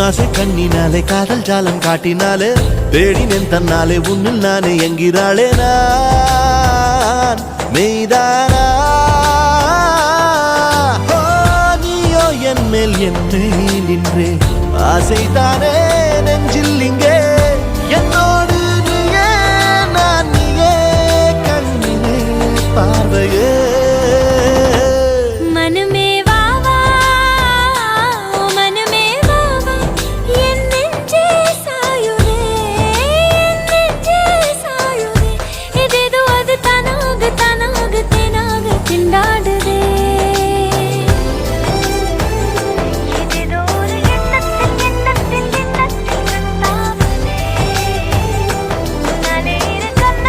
உன்னாசை கண்ணினாலே காதல் ஜாலம் காட்டினாலே தேடினேன் தன்னாலே உன்னில் நானே என்கிறாளே நான் மெய்தானா என் மேல் என்னை நின்றே ஆசைதானே நெஞ்சில் இங்கே